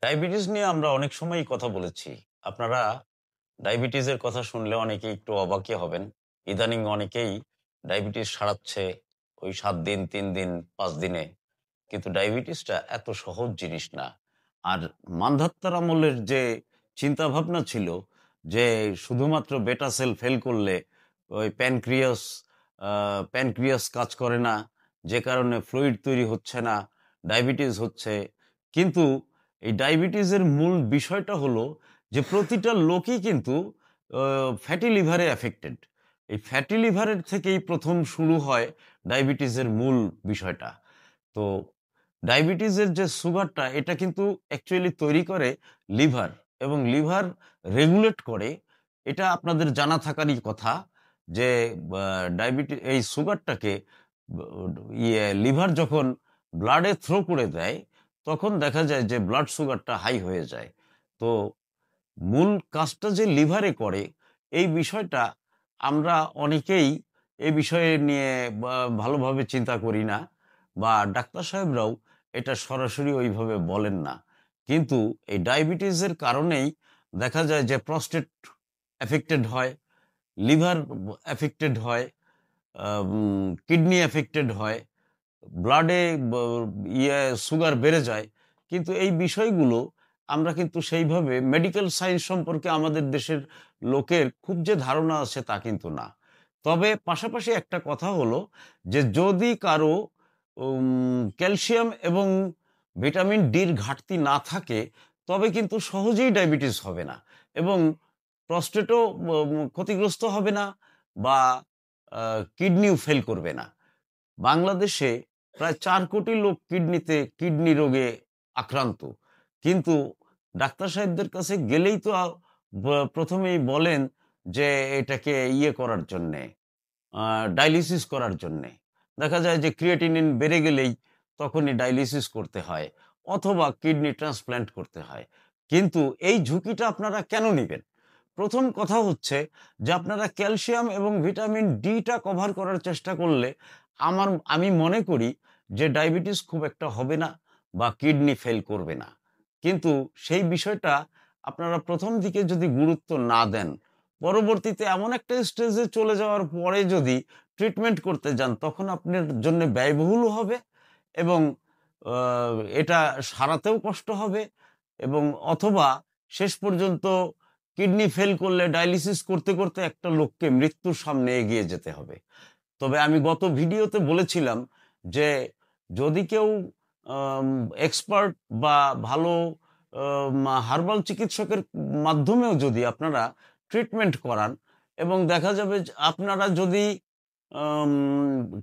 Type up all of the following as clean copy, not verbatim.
Diabetes নিয়ে আমরা অনেক সময়ই কথা বলেছি। আপনারা ডায়াবেটিসের কথা শুনলে অনেকেই একটু অবাকই হবেন। ইদানিং অনেকেই ডায়াবেটিস সারাচ্ছে ওই ৭ দিন, ৩ দিন, ৫ দিনে। কিন্তু ডায়াবেটিসটা এত সহজ জিনিস না। আর মান্ধাত্তার আমলের যে চিন্তাভাবনা ছিল যে শুধুমাত্র বেটা সেল ফেল করলে ওই আ প্যানক্রিয়াস কাজ করে না, যে কারণে ফ্লুইড তৈরি হচ্ছে না, ডায়াবেটিস হচ্ছে। কিন্তু এই ডায়াবেটিসের মূল বিষয়টা হলো যে প্রতিটা লোকই কিন্তু আ ফ্যাটি লিভারে অ্যাফেক্টেড। এই ফ্যাটি লিভারের থেকেই ১ম শুরু হয় ডায়াবেটিসের মূল বিষয়টা। তো ডায়াবেটিসের যে সুগারটা এটা কিন্তু অ্যাকচুয়ালি তৈরি করে লিভার এবং লিভার রেগুলেট করে। এটা আপনাদের জানা থাকারই কথা যে এই সুগারটাকে ব লিভার যখন ব্লাডে থ্রো করে দেয়, তখন দেখা যায় যে ব্লাড সুগারটা হাই হয়ে যায়। তো মূল কাজটা যে লিভারে করে, এই বিষয়টা আমরা অনেকেই এই বিষয়ে নিয়ে ভালোভাবে চিন্তা করি না বা ডাক্তার সাহেবরাও এটা সরাসরি ওইভাবে বলেন না। কিন্তু এই ডায়াবেটিসের কারণেই দেখা যায় যে প্রস্টেট এফেক্টেড হয়, লিভার এফেক্টেড হয়, কিডনি এফেক্টেড হয়। ব্লাডে ব ইয়ে সুগার বেড়ে যায়। কিন্তু এই বিষয়গুলো আমরা কিন্তু সেইভাবে মেডিকেল সায়েন্স সম্পর্কে আমাদের দেশের লোকের খুব যে ধারণা আছে তা কিন্তু না। তবে পাশাপাশি একটা কথা হলো যে যদি কারো ক্যালসিয়াম এবং ভিটামিন ডির ঘাটতি না থাকে তবে কিন্তু সহজেই ডায়াবেটিস হবে না এবং প্রস্টেটও ক্ষতিগ্রস্ত হবে না বা কিডনিও ফেল করবে না। বাংলাদেশে প্রায় ৪ কোটি লোক কিডনি রোগে আক্রান্ত। কিন্তু ডাক্তার সাহেবদের কাছে গেলেই তো ১ম এই বলেন যে এটাকে করার জন্যে, আ ডায়ালিসিস করার জন্যে। দেখা যায় যে ক্রিয়েটিনিন বেড়ে গেলেই তখনই ডায়ালিসিস করতে হয় অথবা কিডনি ট্রান্সপ্লান্ট করতে হয়। কিন্তু এই ঝুঁকিটা আপনারা কেন নিবেন? ১ম কথা হচ্ছে যে আপনারা ক্যালসিয়াম এবং ভিটামিন ডি টা কভার করার চেষ্টা করলে আমি মনে করি যে ডায়াবেটিস খুব একটা হবে না বা কিডনি ফেল করবে না। কিন্তু সেই বিষয়টা আপনারা ১ম দিকে যদি গুরুত্ব না দেন, পরবর্তীতে এমন একটা স্টেজে চলে যাওয়ার পরে যদি ট্রিটমেন্ট করতে যান, তখন আপনার জন্যে ব্যয়বহুলও হবে এবং আ এটা সারাতেও কষ্ট হবে এবং অথবা শেষ পর্যন্ত কিডনি ফেল করলে ডায়ালিসিস করতে, করতে একটা লোককে মৃত্যুর সামনে এগিয়ে যেতে হবে। তবে আমি গত ভিডিওতে বলেছিলাম যে যদি কেউ আম এক্সপার্ট বা ভালো হার্বাল চিকিৎসকের মাধ্যমেও যদি আপনারা ট্রিটমেন্ট করান এবং দেখা যাবে যে আপনারা যদি আম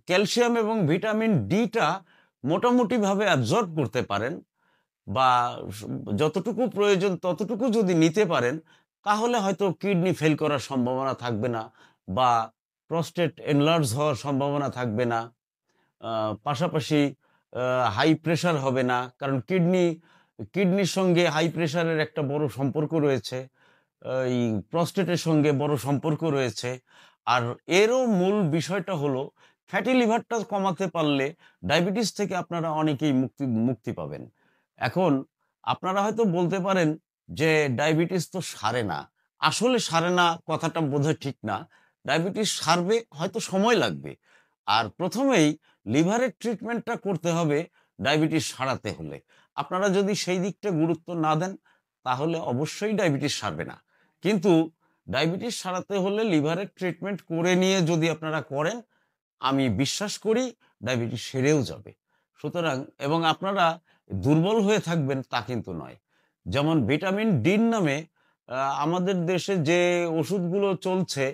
ক্যালসিয়াম এবং ভিটামিন ডি টা মোটামুটিভাবে অ্যাবজর্ব করতে পারেন বা স যতটুকু প্রয়োজন ততটুকু যদি নিতে পারেন, তাহলে হয়তো কিডনি ফেল করার সম্ভাবনা থাকবে না বা প্রস্টেট এনলার্জ হওয়ার সম্ভাবনা থাকবে না। আ পাশাপাশি আ হাই প্রেশার হবে না। কারণ কিডনির সঙ্গে হাই প্রেশারের একটা বড় সম্পর্ক রয়েছে। এই প্রস্টেটের সঙ্গে বড় সম্পর্ক রয়েছে। আর এরও মূল বিষয়টা হলো ফ্যাটি লিভারটা কমাতে পারলে ডায়াবেটিস থেকে আপনারা অনেকেই মুক্তি পাবেন। এখন আপনারা হয়তো বলতে পারেন যে ডায়াবেটিস তো সারে না। আসলে সারে না কথাটা বোধহয় ঠিক না। ডায়াবেটিস সারবে, হয়তো সময় লাগবে। আর ১ম এই লিভারের ট্রিটমেন্টটা করতে হবে ডায়াবেটিস সারাতে হলে। আপনারা যদি সেই দিকটা গুরুত্ব না দেন, তাহলে অবশ্যই ডায়াবেটিস সারবে না। কিন্তু ডায়াবেটিস সারাতে হলে লিভারের ট্রিটমেন্ট করে নিয়ে যদি আপনারা করেন, আমি বিশ্বাস করি ডায়াবেটিস সেরেও যাবে। সুতরাং এবং আপনারা দুর্বল হয়ে থাকবেন তা কিন্তু নয়। যেমন ভিটামিন ডির নামে আমাদের দেশে যে ওষুধগুলো চলছে,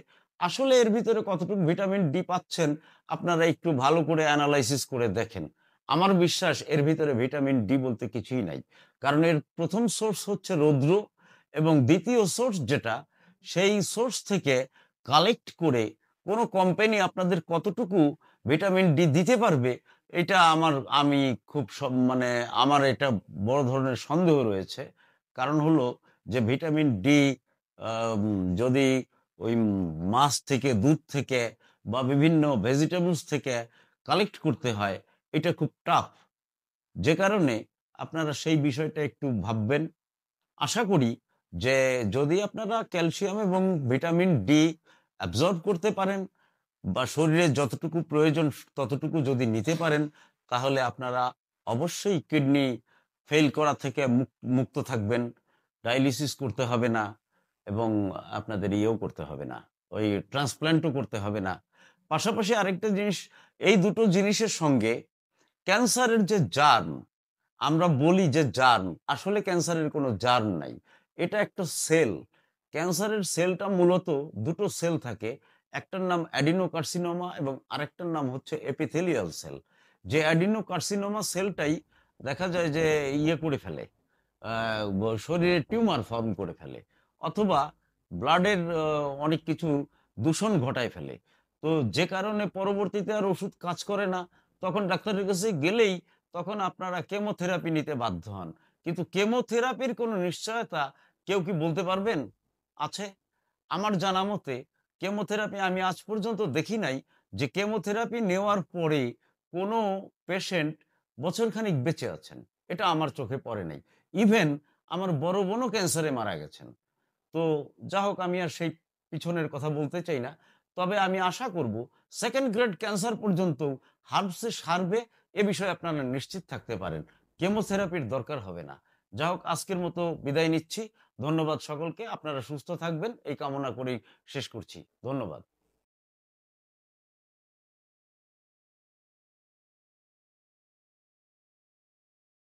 আসলে এর ভিতরে কতটুকু ভিটামিন ডি পাচ্ছেন আপনারা একটু ভালো করে এনালাইসিস করে দেখেন। আমার বিশ্বাস এর ভিতরে ভিটামিন ডি বলতে কিছুই নাই। কারণ এর ১ম সোর্স হচ্ছে রৌদ্র এবং ২য় সোর্স যেটা, সেই সোর্স থেকে কালেক্ট করে কোন কোম্পানি আপনাদের কতটুকু ভিটামিন ডি দিতে পারবে, এটা আমি খুব মানে আমার এটা বড় ধরনের সন্দেহ রয়েছে। কারণ হলো যে ভিটামিন ডি আম যদি ওই মাছ থেকে, দুধ থেকে বা বিভিন্ন ভেজিটেবলস থেকে কালেক্ট করতে হয়, এটা খুব টাফ। যে কারণে আপনারা সেই বিষয়টা একটু ভাববেন। আশা করি যে যদি আপনারা ক্যালসিয়াম এবং ভিটামিন ডি অ্যাবজর্ব করতে পারেন বা শরীরে যতটুকু প্রয়োজন ততটুকু যদি নিতে পারেন, তাহলে আপনারা অবশ্যই কিডনি ফেল করা থেকে মুক্ত থাকবেন। ডায়ালিসিস করতে হবে না এবং আপনাদের ইয়েও করতে হবে না। ওই ট্রান্সপ্লান্টও করতে হবে না। পাশাপাশি আরেকটা জিনিস, এই দুটো জিনিসের সঙ্গে ক্যান্সারের যে জার্ম, আমরা বলি যে জার্ম, আসলে ক্যান্সারের কোনো জার্ম নাই। এটা একটা সেল। ক্যান্সারের সেলটা মূলত দুটো সেল থাকে। একটার নাম অ্যাডিনোকার্সিনোমা এবং আরেকটার নাম হচ্ছে এপিথেলিয়াল সেল। যে অ্যাডিনোকার্সিনোমা সেলটাই দেখা যায় যে ইয়ে করে ফেলে, শরীরে টিউমার ফর্ম করে ফেলে অথবা ব্লাডের অনেক কিছু দূষণ ঘটায় ফেলে। তো যে কারণে পরবর্তীতে আর ওষুধ কাজ করে না। তখন ডাক্তারের কাছে গেলেই তখন আপনারা কেমোথেরাপি নিতে বাধ্য হন। কিন্তু কেমোথেরাপির কোনো নিশ্চয়তা কেউ কি বলতে পারবেন? আছে? আমার জানা মতে কেমোথেরাপি আমি আজ পর্যন্ত দেখি নাই যে কেমোথেরাপি নেওয়ার পরে কোনো পেশেন্ট বছরখানেক বেঁচে আছেন। এটা আমার চোখে পড়ে নাই। ইভেন আমার বড় বোনও ক্যান্সারে মারা গেছেন। তো যা হোক, আমি আর সেই পিছনের কথা বলতে চাই না। তবে আমি আশা করব সেকেন্ড গ্রেড ক্যান্সার পর্যন্ত হার্বসে সারবে, এ বিষয়ে আপনারা নিশ্চিত থাকতে পারেন। কেমোথেরাপির দরকার হবে না। যা হোক, আজকের মতো বিদায় নিচ্ছি। ধন্যবাদ সকলকে। আপনারা সুস্থ থাকবেন এই কামনা করেই শেষ করছি। ধন্যবাদ।